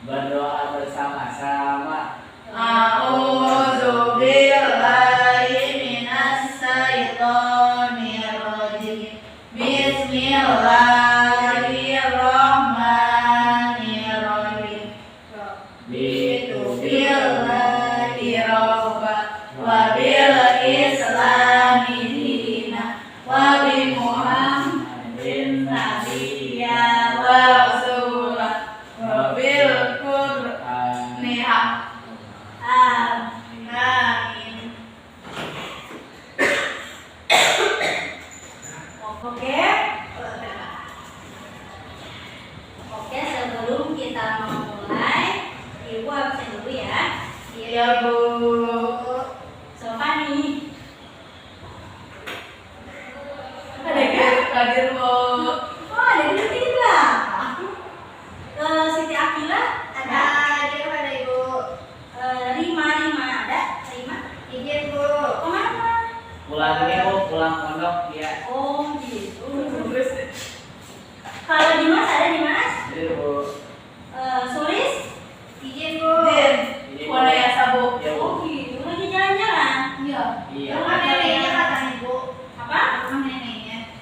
Berdoa bersama-sama. A'udzu billahi minas syaitonir rajim. Bismillahirrahmanirrahim. Raditu billahi rabba wa bil islami dina wa bi Muhammadin nabiyya wa rasula wa bil qur'ani amin. Oke. Oke, sebelum kita memulai, Ibu absen dulu ya. Iya, Bu. Sofani. Ada kan? Hadir, Bu. Oh, ada di sini belakang. Siti Akila ada. Hadir pada Ibu. Rima ada. Rima. Izin, Bu. Kemana? Pulang ini Bu, pulang pondok ya. Oh, gitu. Kalau Dimas ada Dimas? Jadi Bu. Sulis? Izin, Bu. Izin, Bu. Boleh ya, Sabu? Iya, Bu. Oh, gitu. Lagi jalan-jalan? Iya. Iya. Rumah neneknya kata Ibu. Apa? Rumah neneknya.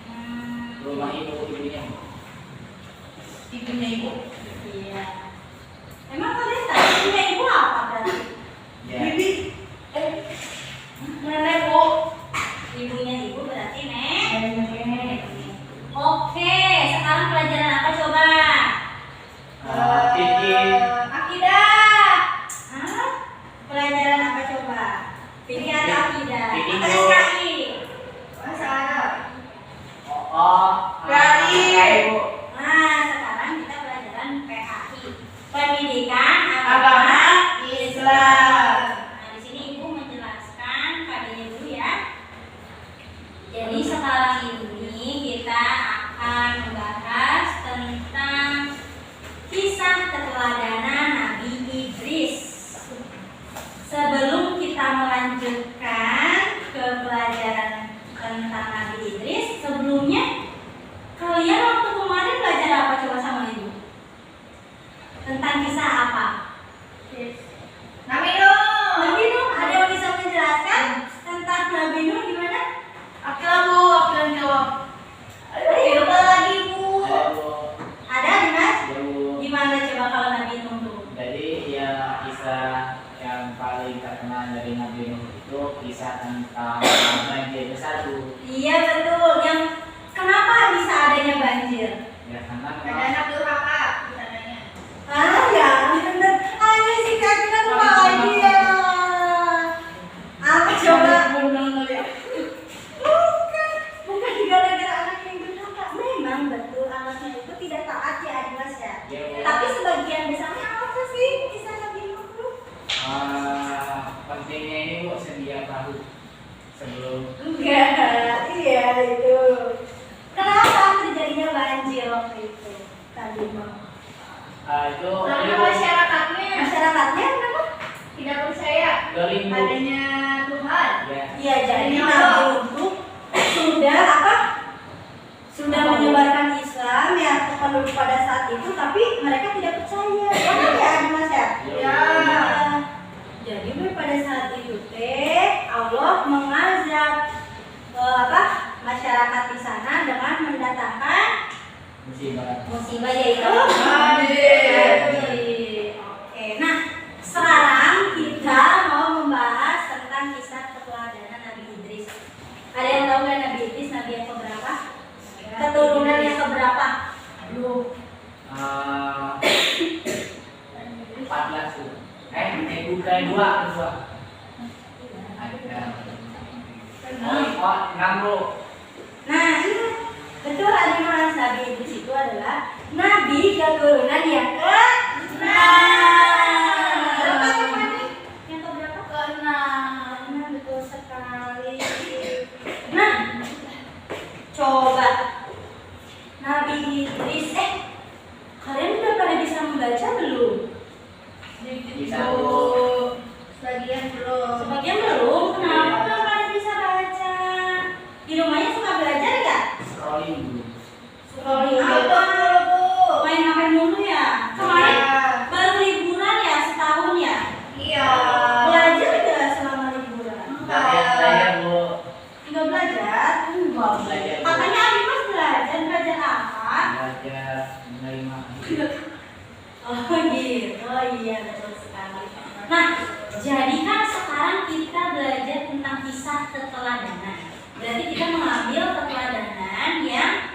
Rumah ibu ibunya. Ibunya Ibu. Iya. Emang kalian tahu ibunya Ibu apa berarti? Ya. Bibi. Nenek, Bu. Ibunya Ibu berarti Nenek. Oke, sekarang pelajaran apa coba? Bikin. Akidah. Hah? Pelajaran apa coba? Pilih ada akidah. Bikin, Atau Bu. SKI? Bahasa Arab. Rai, Bu. Nah, sekarang kita pelajaran PAI. Pendidikan Agama Islam. Nah, di sini Ibu menjelaskan padanya dulu ya. Jadi sekarang ini kita akan membahas tentang kisah keteladanan Nabi Idris. Sebelum kita melanjutkan ke pelajaran tentang Nabi Idris, sebelumnya kalian waktu kemarin belajar apa coba sama Ibu? Tentang kisah apa? Nabi Nuh. Nabi Nuh, ada yang bisa menjelaskan tentang Nabi Nuh gimana? Akila, Bu, Akila jawab. Ayo lagi, Bu. Ada, Bu. Ada, Dimas? Iya, Bu. Gimana coba kalau Nabi Nuh tuh? Jadi ya kisah yang paling terkenal dari Nabi Nuh itu kisah tentang banjir besar, Bu. Iya betul. Yang kenapa bisa adanya banjir? Ya karena Ada anak durhaka misalnya. Ah ya, benar. Ada sih Kak lupa lagi ya. Apa coba? Bukan gara-gara anak yang durhaka. Memang betul anaknya itu tidak taat ya Dimas ya. Ya, Bu. Tapi sebagian besarnya apa sih kisah Nabi Nuh itu? Pentingnya ini Bu sedia tahu sebelum Enggak, iya itu. Kenapa terjadinya banjir waktu itu? Tadi mau. itu Karena masyarakatnya kenapa? Tidak percaya Dolim, Bu. adanya Tuhan. Ya. Iya, jadi Nabi Nuh sudah apa? Sudah menyebarkan Islam ya penduduk pada saat itu, tapi mereka tidak percaya. Benar ya, Mas ya? Ya. Jadi pada saat itu Allah mengazab masyarakat di sana dengan mendatangkan musibah yaitu banjir. Oke, nah sekarang kita mau membahas tentang kisah keteladanan Nabi Idris. Ada yang tahu nggak Nabi Idris Nabi yang keberapa? Keturunan yang keberapa? Belum. 14 Bu. Bukan dua. Oh, 6 Bu. Nah, betul ada yang Nabi Idris itu adalah Nabi keturunan yang ke-6. Yang keberapa? Ke-6. Nah, betul sekali. Nah, coba Nabi Idris, kalian udah pada bisa membaca belum? Bisa, Bu. Sebagian belum. Sebagian belum? Kenapa belum pada bisa baca? Di rumahnya suka belajar nggak? Scrolling Bu. Scrolling apa? Main HP mulu ya? Kemarin baru libur Oh iya, betul sekali. Nah, jadi kan sekarang kita belajar tentang kisah keteladanan. Berarti kita mengambil keteladanan yang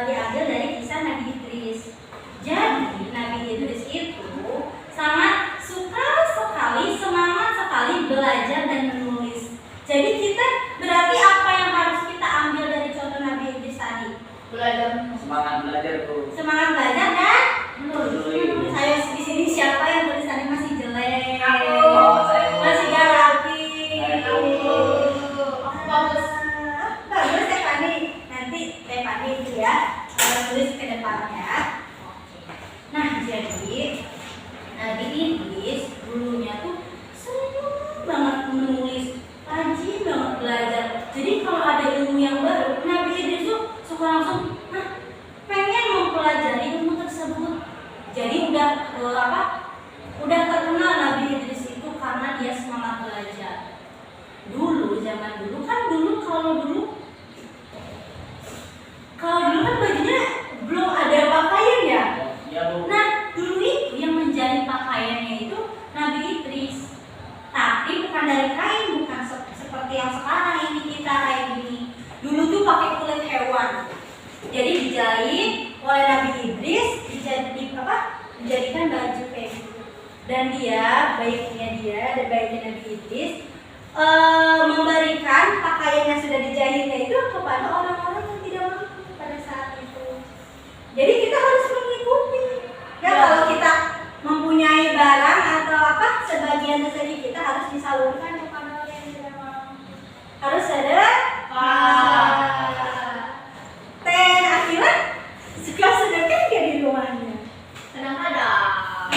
diambil dari kisah Nabi Idris. Jadi Nabi Idris itu sangat suka sekali, semangat sekali belajar dan menulis. Jadi kita berarti apa yang harus kita ambil dari contoh Nabi Idris tadi? Belajar. Semangat belajar tuh. Semangat belajar dan Menulis. Saya di sini siapa yang tulisannya masih jelek? Oh, saya. Masih gak rapi. Bagus. Bagus Stefani. Nanti Stefani itu ya tulis ke depannya. Nah, jadi Nabi Idris dulunya tuh senang banget menulis, rajin banget belajar. Jadi kalau ada ilmu yang baru, Nabi Idris tuh suka langsung pengen mempelajari ilmu tersebut. Jadi udah udah terkenal Nabi Idris itu karena dia semangat belajar. Dulu zaman dulu kan kalau dulu kan bajunya belum ada pakaian ya. Ya, Bu. Nah, dulu itu yang menjadi pakaiannya itu Nabi Idris. Tapi bukan dari kain, bukan seperti yang sekarang ini kita kayak gini. Dulu tuh pakai kulit hewan. Jadi dijahit oleh Nabi Idris, dijadikan baju kayak gitu. Dan baiknya Nabi Idris memberikan pakaian yang sudah dijahitnya itu kepada orang-orang yang tidak mampu pada saat itu. Jadi kita harus mengikuti. Ya, kalau kita mempunyai barang atau sebagian rezeki kita harus disalurkan kepada orang yang tidak mampu. Harus ada Teh Akila suka sedekah gak di rumahnya? Kadang-kadang.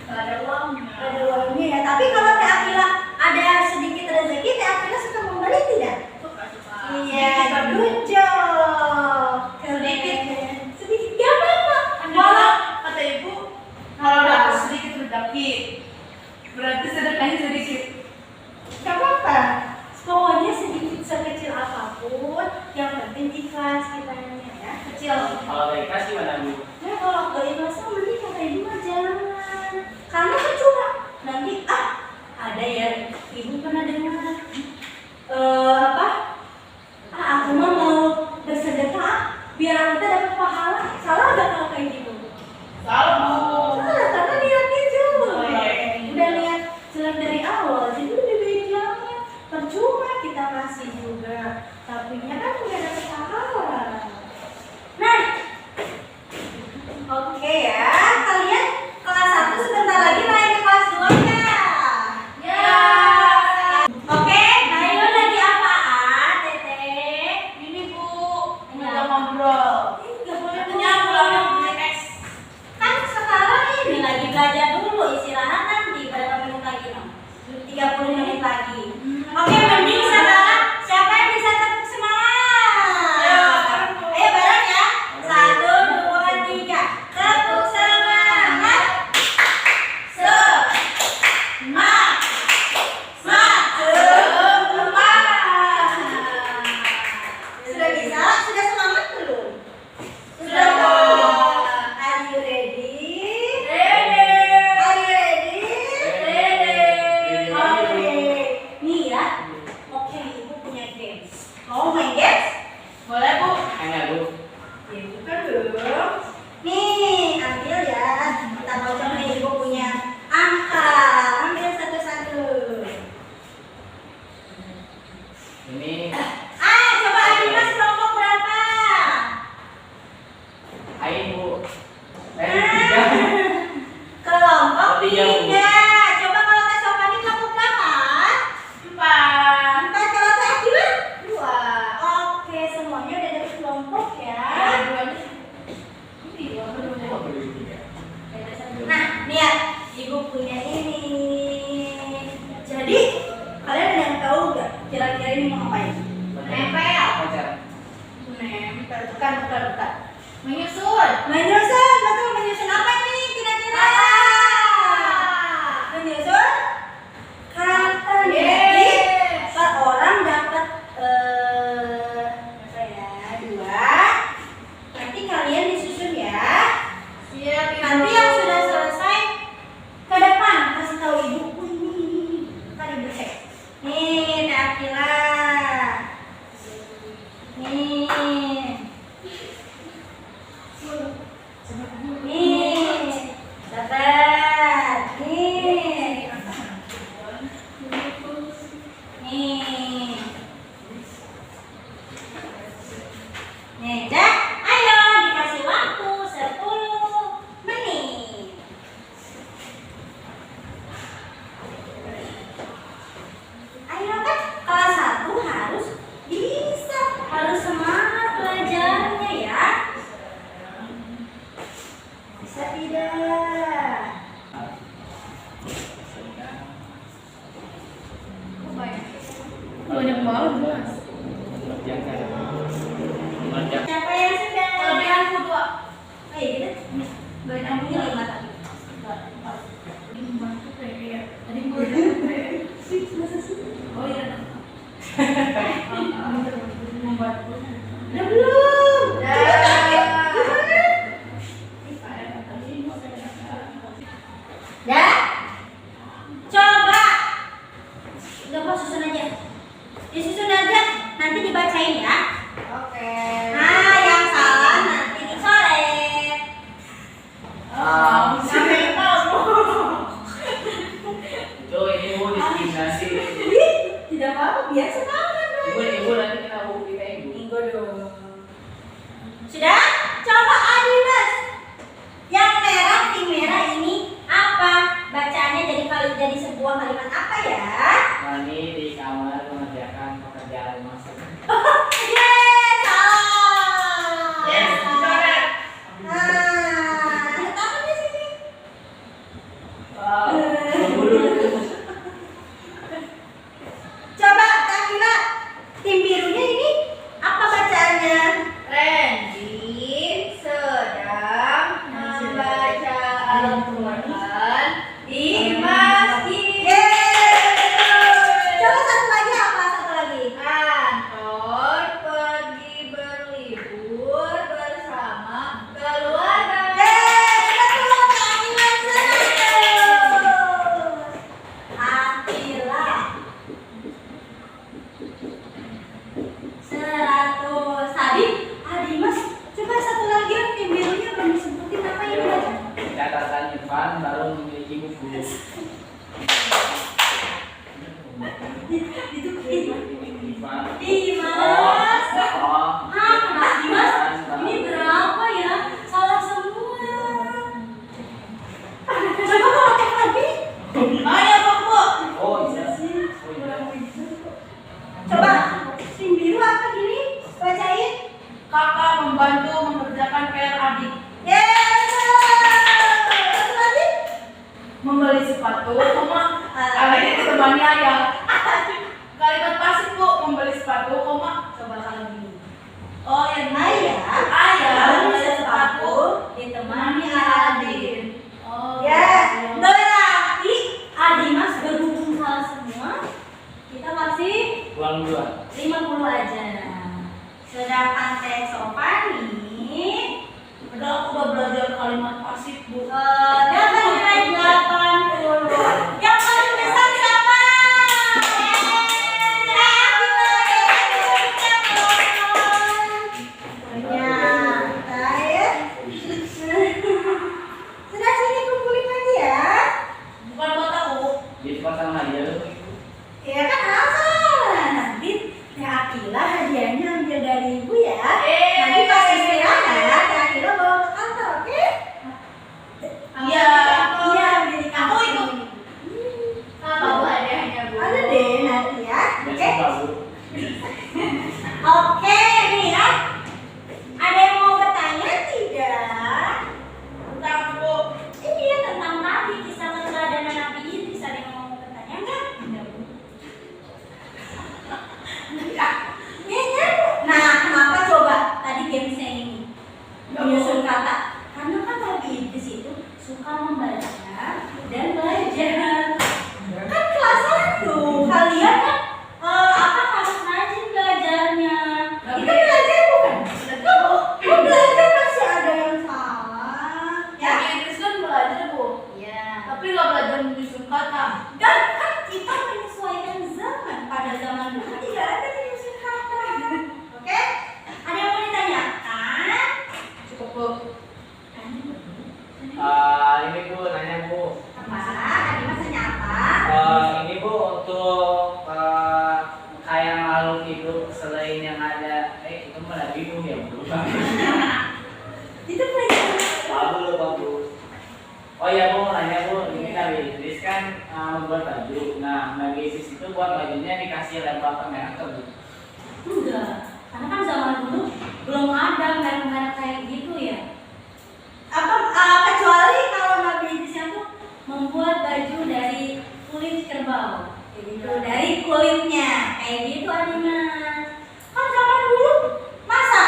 Gak ada uangnya ya. Tapi kalau Teh Akila ada sedikit rezeki, Teh Akila suka memberi tidak? Suka. Iya, good job. Sedikit gak apa-apa. Malah kata ibu, kalau dapat sedikit rezeki, berarti sedekahnya sedikit. Nih, dapat. Nih. Nih. Nih, dah. Ayo dikasih waktu 10 menit. Ayo kan kelas 1 harus bisa, harus semangat belajarnya ya. Bisa tidak? Banyak banget mas. Siapa yang sudah? Kelebihan aku 2. Oh iya gitu. Banyak Kamu 5 tapi. Membantu kayak tadi gue udah oh iya. Membantu. Udah belum? Dah? Coba. Enggak mau susun aja. Disusun aja, nanti dibacain ya. Oke. Nah, yang salah nanti dicoret. Sampai tahu. Itu ini mau diskriminasi. Tidak apa-apa, biar semangat dong. Ibu nanti kita hukum kita ibu. Minggu dong. Sudah? Coba Adimas. Yang merah, tim merah ini apa? Bacaannya jadi sebuah kalimat apa ya? Mani di kamar mengerjakan pekerjaan rumah. Yes, salah. Yes, dicoret. Nah, ketahuan di sini. Wow. Dulu. Coba Kakila, tim birunya ini apa bacaannya? Randy sedang membaca Al-Quran di masjid. Yeay. Coba satu lagi apa? Satu lagi. Anton pergi berlibur bersama keluarga. Yeay, betul Kakila 100. Akila 100. Tadi Adimas, coba satu lagi yang tim birunya belum disebutin apa ini baca? Catatan Irfan baru memiliki buku. Itu Irfan. Dimas. Oh. Hah, Mas Dimas? Ini berapa ya? Salah semua. Coba kalau cek lagi. Ayo Bu. Oh, bisa. Oh, iya. Coba tim biru apa gini? Bacain. Kakak membantu mengerjakan PR adik. Yes. Satu lagi. Membeli sepatu, koma. Alanya ditemani ayah. Kalimat pasif Bu, membeli sepatu, koma. Coba kalau gini. Oh yang Ayah. Ayah Beli sepatu ditemani adik. Oh. Ya, berarti Adimas berhubung salah semua. Kita masih Uang 2. 50 aja. Sedangkan Teh Sopan nih Udah aku udah belajar kalimat pasif Bu. dapat nilai 80. Yang paling besar siapa? Ternyata ya. Sudah sini kumpulin lagi ya. Bukan buat aku. Di tempat sama dia lu. Ya kan asal. Nanti Teh Akila hadiahnya ambil dari ibu ya. Nanti pas istirahat Teh Akila bawa ke kantor, oke? ini Bu, nanya Bu. Apa? Tadi mas tanya apa? Ini Bu untuk kayak makhluk hidup selain yang ada, itu malah bingung ya Bu. Itu pelajaran. Lupa Bu. Oh iya Bu, nanya Bu, ini Nabi Idris kan membuat baju. Nah, Nabi Idris itu buat bajunya dikasih lem belakang merah ke Bu. Enggak, karena kan zaman dulu belum ada merek-merek kayak gitu ya. Kecuali kalau Nabi Idris itu membuat baju dari kulit kerbau, kayak gitu, dari kulitnya, kayak gitu Adina. Kan zaman dulu masa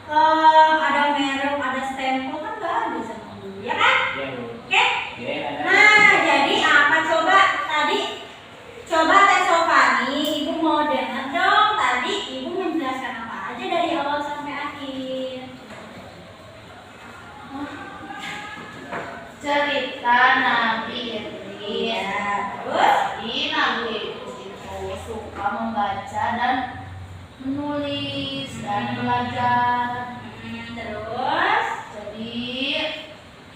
ada merek, ada stempel kan nggak ada zaman dulu, ya kan? Iya Bu. Oke. Iya, ada. Nah, jadi apa coba tadi? Coba Teh Sofani, Ibu mau dengar dong. Tadi Ibu menjelaskan apa aja dari awal sampai akhir. Cerita Nabi Idris. Iya, terus? Jadi Nabi Idris itu suka membaca dan menulis dan belajar. Terus? Jadi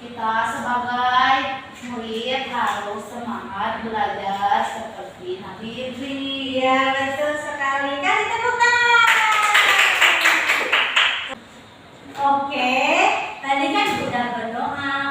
kita sebagai murid harus semangat belajar seperti Nabi Idris. Iya, betul sekali. Kasih tepuk tangan. Oke, tadi kan sudah berdoa,